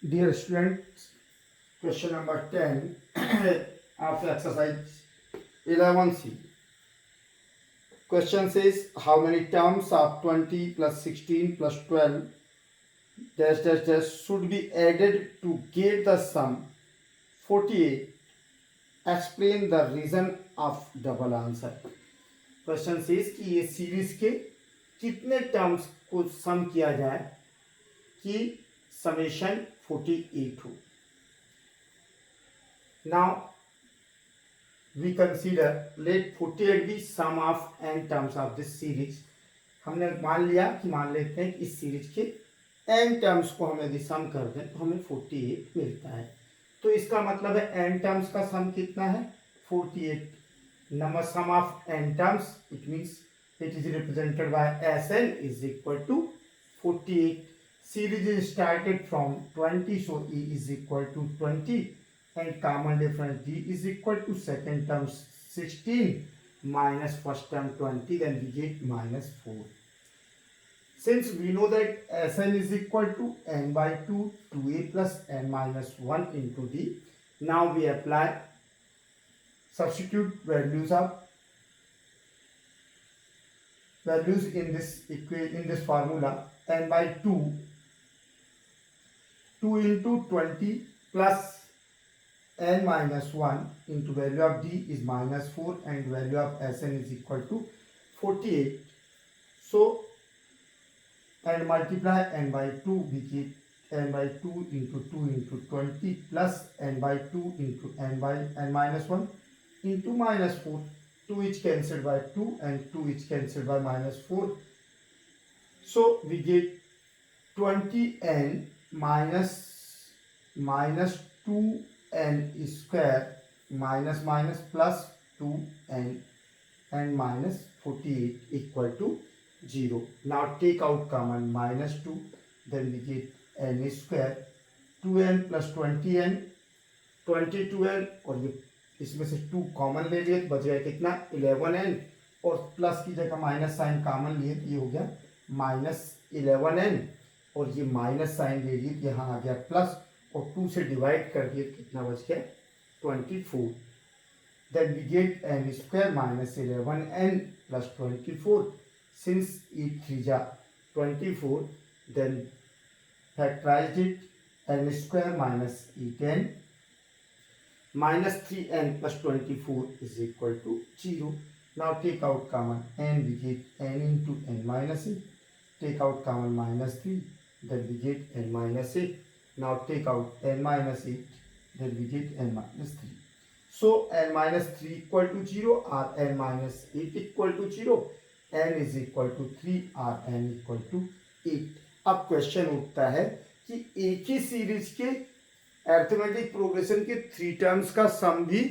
Dear students, question number 10 of exercise 11C. Question says how many terms of 20 plus 16 plus 12 dash dash dash should be added to get the sum 48. Explain the reason of double answer. Question says कि ये series के कितने terms को सम किया जाए कि summation 48 हो. Now we consider let 48 be sum of n terms of this series. हमने मान लिया कि मान लेते हैं कि इस सीरीज के n टर्म्स को हम यदि सम कर दें तो हमें 48 मिलता है. तो इसका मतलब है n टर्म्स का सम कितना है 48. Number sum of n terms it means it is represented by Sn is equal to 48. Series is started from 20, so E is equal to 20 and common difference D is equal to second term 16 minus first term 20, then we get minus 4. Since we know that Sn is equal to n by 2, 2a plus n minus 1 into D, now we apply substitute values in this formula. N by 2 into 20 plus n minus 1 into value of D is minus 4 and value of Sn is equal to 48. So, and multiply n by 2, we get n by 2 into 20 plus n by 2 into n minus 1 into minus 4. 2 is cancelled by 2 and 2 is cancelled by minus 4. So, we get 20n minus 2n square minus plus 2n and minus 48 equal to 0. Now take out common minus 2, then we get n square 2n plus 20n 22n और ये इसमें से 2 common ले लिए तो बच गया कितना 11n और प्लस की जगह माइनस साइन कॉमन लिए तो ये हो गया माइनस 11n और ये माइनस साइन ले लिए तो यहाँ आ गया प्लस और 2 से डिवाइड कर दिए कितना बच गया 24. Then we get n square minus 11n plus 24. Since it is 24, then factorize it. N square minus 8n minus 3n plus 24 is equal to 0. Now take out common n, we get n into n minus 8. Take out common minus 3, then we get n minus 8. Now take out n minus 8, then we get n minus 3. So n minus 3 equal to 0 or n minus 8 equal to 0. n is equal to 3 or n equal to 8. अब question उठता है कि एक ही series के arithmetic progression के 3 terms का सम भी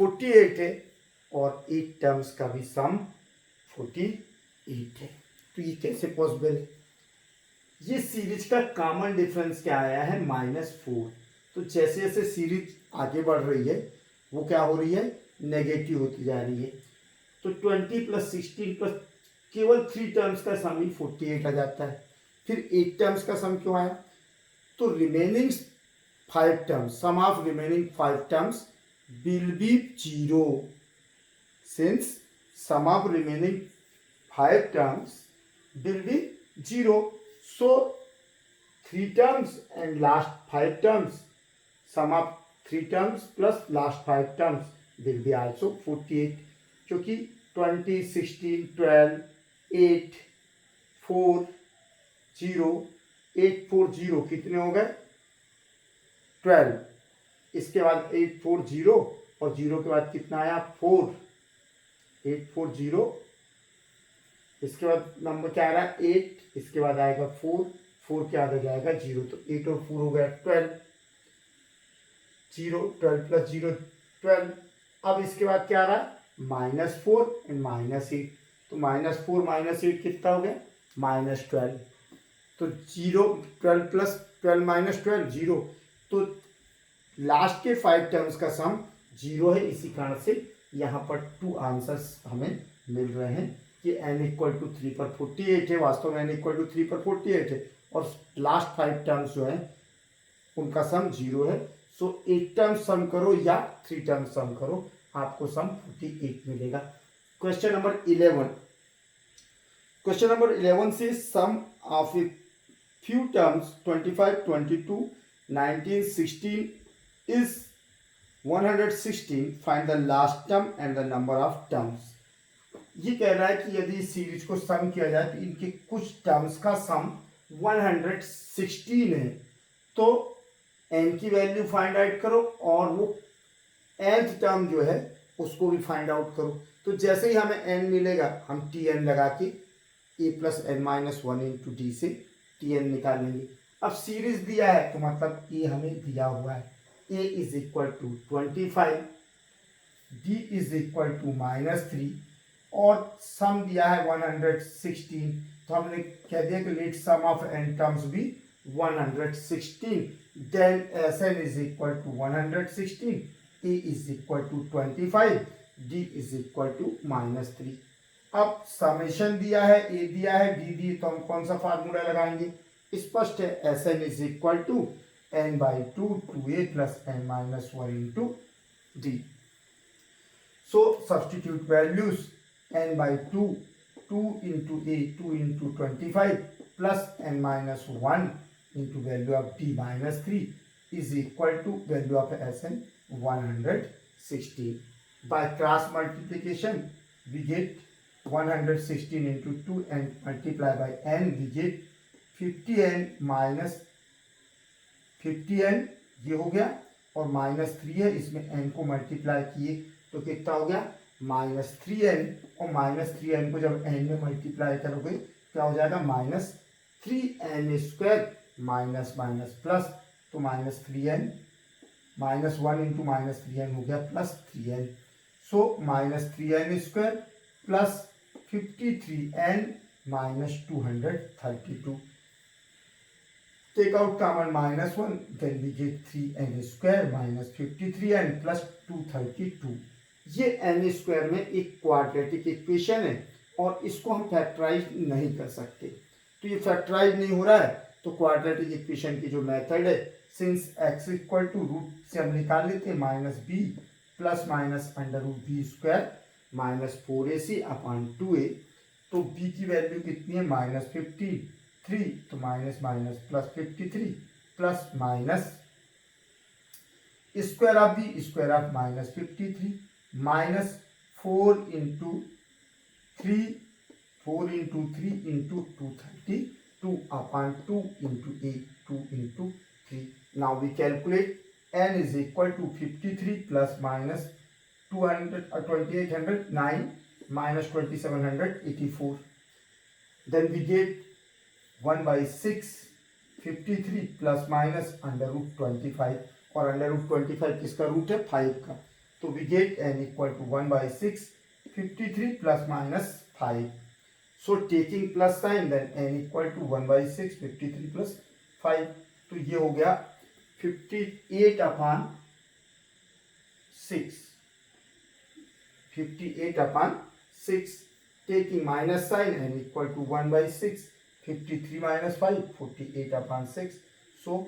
48 है और 8 टर्म्स का भी सम 48 है. तो ये कैसे पॉसिबल है? ये सीरीज का कॉमन डिफरेंस क्या आया है -4. तो जैसे जैसे सीरीज आगे बढ़ रही है वो क्या हो रही है नेगेटिव होती जा रही है. तो 20 प्लस 16 प्लस केवल 3 टर्म्स का सम ही 48 आ जाता है. फिर 8 टर्म्स का सम क्यों आया? तो remaining 5 terms sum of remaining 5 terms will be 0 since sum of remaining 5 terms will be 0. So 3 terms and last 5 terms, sum of 3 terms plus last 5 terms will be also 48. क्योंकि 20, 16, 12, 8, 4, 0, 8, 4, 0 कितने हो गए 12. इसके बाद 8, 4, 0 और 0 के बाद कितना आया 4. 8, 4, 0. इसके बाद नंबर क्या आ रहा है 8. इसके बाद आएगा 4. 4 के आगे जाएगा 0. तो 8 और 4 हो गया 12. 0 12 प्लस 0 12. अब इसके बाद क्या आ रहा है -4 एंड -8. तो -4 -8 कितना हो गया -12. तो 0 12 प्लस 12 माइनस 12 0. तो लास्ट के 5 टर्म्स का सम 0 है. इसी कारण से यहाँ पर 2 आंसर्स हमें मिल रहे हैं कि n इक्वल टू 3 पर 48 है. वास्तव में n इक्वल टू 3 पर 48 है और लास्ट 5 टर्म्स जो है उनका सम 0 है। सो 8 टर्म सम करो या 3 टर्म सम करो, आपको सम 48 मिलेगा। क्वेश्चन नंबर 11, क्वेश्चन नंबर 11 से सम of A few terms 25, 22, 19, 16 is 116. Find the last term and the number of terms. ये कह रहा है कि यदि सीरीज को सम किया जाए तो इनके कुछ टर्म्स का सम 116 है, तो n की वैल्यू फाइंड आउट करो और वो nth टर्म जो है उसको भी फाइंड आउट करो। तो जैसे ही हमें n मिलेगा हम tn लगा के a plus n minus one into d से tn निकाल लेंगे। अब सीरीज दिया है तो मतलब a हमें दिया हुआ है, a is equal to 25, d is equal to -3 और सम दिया है 116, तो हमने कह दिया कि let sum of n terms भी 116, then Sn is equal to 116, a is equal to 25, d is equal to -3। अब समेशन दिया है, a दिया है, d दी, तो हम कौन सा फार्मूला लगाएंगे? स्पष्ट है, Sn is equal to n/2 2a plus n minus 1 into d। So substitute values n/2 2 into a 2 into 25 plus n minus 1 into value of d minus 3 is equal to value of Sn 116। By cross multiplication we get 116 into 2 and multiply by n, we get 50n minus 50n, ये हो गया, और -3 है, इसमें n को multiply किए तो कितना हो गया -3n, और -3n को जब n में मल्टीप्लाई करोगे क्या हो जाएगा -3n square minus minus plus, तो -3n -1 इंटू -3n हो गया +3n। So -3n square plus 53n minus 232. Take out common -1, then we get 3n square minus 53n plus 232. ये n स्क्वायर में एक क्वाड्रेटिक इक्वेशन है और इसको हम फैक्टराइज नहीं कर सकते, तो ये फैक्टराइज नहीं हो रहा है, तो क्वाड्रेटिक इक्वेशन की जो मेथड है, since x equal to root से हम निकाल लेते हैं -b plus minus √b square -4ac upon 2a, तो b की वैल्यू कितनी है -53, तो minus minus plus 53 plus minus square of b square of -53 minus 4 into 3 into 232 upon 2 into a 2 into 3। Now we calculate n is equal to 53 plus minus 2809 minus 2784, then we get 1/6 53 plus minus √25, और √25 किसका root है 5 का, तो we get n equal to 1/6 53 plus minus 5। so taking plus sign then n equal to 1/6 53 plus 5, तो ये हो गया 58 upon 6, 58 upon 6, taking minus sign n equal to 1/6, 53 minus 5, 48 upon 6, so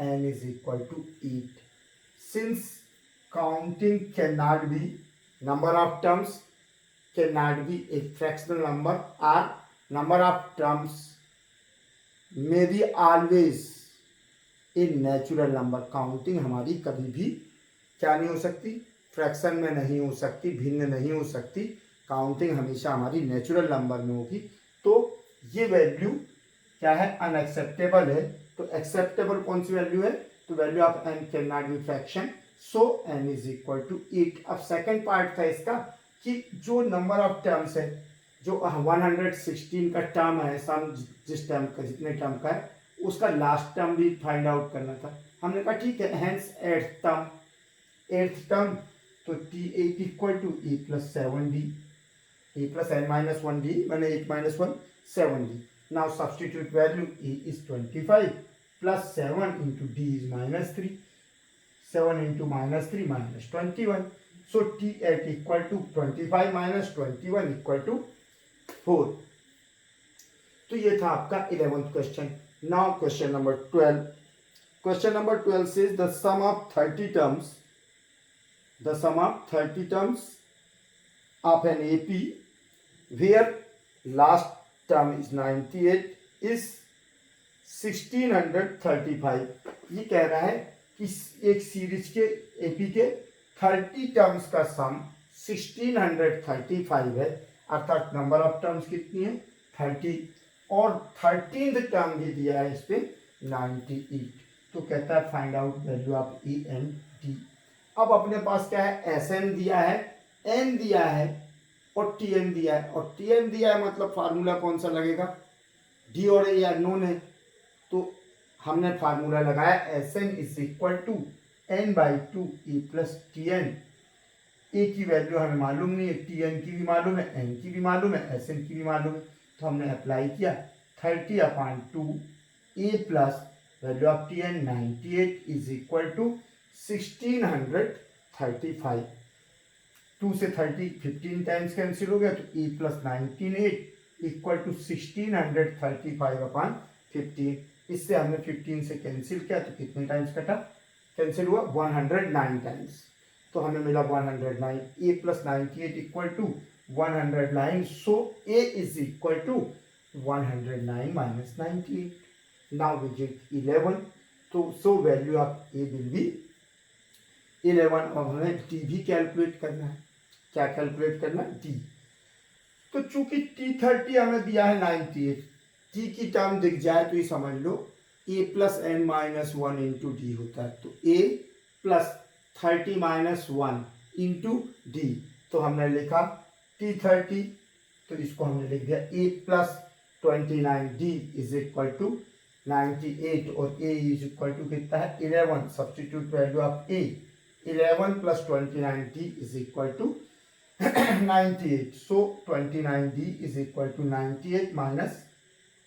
n is equal to 8. Since counting cannot be, number of terms cannot be a fractional number, or number of terms may be always a natural number, counting हमारी कभी भी क्या नहीं हो सकती, fraction में नहीं हो सकती, भिन्न नहीं हो सकती, काउंटिंग हमेशा हमारी नेचुरल नंबर में होगी। तो ये वैल्यू क्या है, अनएक्सेप्टेबल है, तो एक्सेप्टेबल कौन सी वैल्यू है, तो value of n cannot be fraction, so n is equal to 8। अब सेकंड पार्ट था इसका कि जो नंबर ऑफ टर्म्स है, जो 116 का टर्म है, सम जिस टर्म का जितने टर्म का है उसका लास्ट टर्म भी फाइंड आउट करना था। हमने कहा ठीक है, हेंस एट्थ टर्म, तो t8 equal to a plus 7d, a plus n minus 1d मैंने 8 minus 1 7d। Now substitute value a is 25 plus 7 into d is -3, 7 into -3 minus 21, so t8 equal to 25 minus 21 equal to 4। तो ये था आपका 11th question. Now question number 12, Question number 12 says the sum of 30 terms of an AP where last term is 98 is 1635. ये कह रहा है कि एक सीरीज के एपी के 30 टर्म्स का सम 1635 है, अर्थात नंबर ऑफ टर्म्स कितनी है 30, और 13th टर्म भी दिया है इस पे 98. तो कहता है find out value of E and D. अब अपने पास क्या है, एस एन दिया है, एन दिया है और टी एन दिया है. और टी एन दिया है मतलब फार्मूला कौन सा लगेगा, डी और ए अननोन है, तो हमने फार्मूला लगाया S n is equal to n by two e plus t n. A की वैल्यू हमें मालूम नहीं है, टी एन की भी मालूम है, एन की भी मालूम है, एस एन की भी मालूम है, तो हमने अप्लाई किया 30/2 a plus value of t n 98 is equal to 1635. 2 से 30 15 टाइम्स कैंसिल हो गया, तो ए प्लस 98 इक्वल टू 1635/15. इससे हमने 15 से कैंसिल किया तो कितने टाइम्स कटा, कैंसिल हुआ 109 टाइम्स, तो हमें मिला 109. A plus 98 equal to 109, so a is equal to 109 minus 98. Now we get 11, तो so value of a will be 11. और हमें डी भी कैलकुलेट करना है. क्या कैलकुलेट करना है, डी. तो चूंकि T30 हमें दिया है 98, टी की टर्म दिख जाए तो ये समझ लो a plus n minus 1 into d होता है, तो a plus 30 minus 1 into d. तो हमने लिखा T30, तो इसको हमने लिख दिया a plus 29 d is equal to 98, और a इज इक्वल टू कितना है 11. Substitute value of a 11 plus 29 d is equal to 98. So 29 d is equal to 98 minus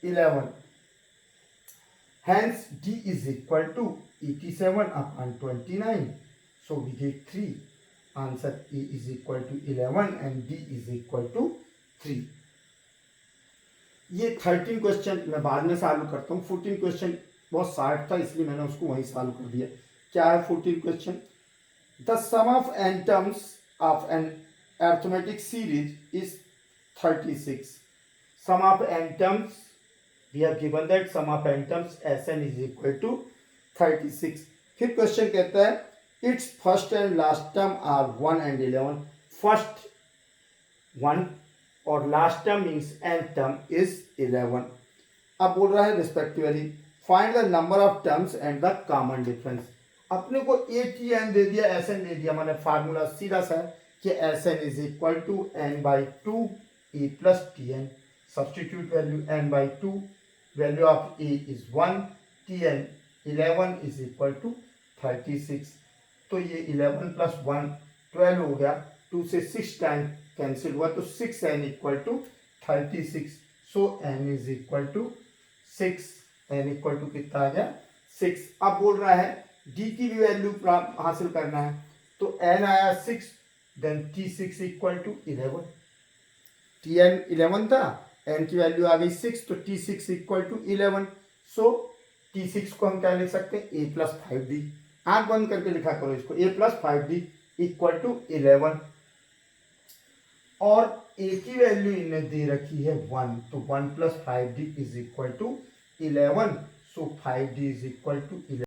11. Hence D is equal to 87/29. So we get 3. Answer A is equal to 11 and D is equal to 3. ये 13 question मैं बाद में solve करता हूँ. 14 question बहुत short था इसलिए मैंने उसको वहीं सॉल्व कर दिया. क्या है 14 question, the sum of n terms of an arithmetic series is 36. Sum of n terms we have given that sum of n terms Sn is equal to 36. फिर क्वेश्चन कहता है its first and last term are 1 and 11. First 1 और last term means nth term is 11. अब बोल रहा है respectively find the number of terms and the common difference. अपने को ए टी एन दे दिया, एस एन दे दिया, मैंने फार्मूला सीधा सा है कि s n is equal to n by two a plus t n. Substitute value n by two, value of a is 1, tn 11 is equal to 36. तो ये 11 plus 1 12 हो गया, 2 से 6 टाइम कैंसिल हुआ तो 6n equal to 36. So n is equal to 6. n equal to कितना आ गया 6. अब बोल रहा है d की भी वैल्यू हासिल करना है, तो n आया 6, then t6 equal to 11. tn 11 था, n की वैल्यू आ गई 6, तो t6 equal to 11. So t6 को हम क्या लिख सकते हैं a प्लस 5d. आंख बंद करके लिखा करो इसको, a plus 5d equal to 11. और a की वैल्यू इन्हें दे रखी है 1, तो 1 plus 5d is equal to 11. So 5d is equal to 11.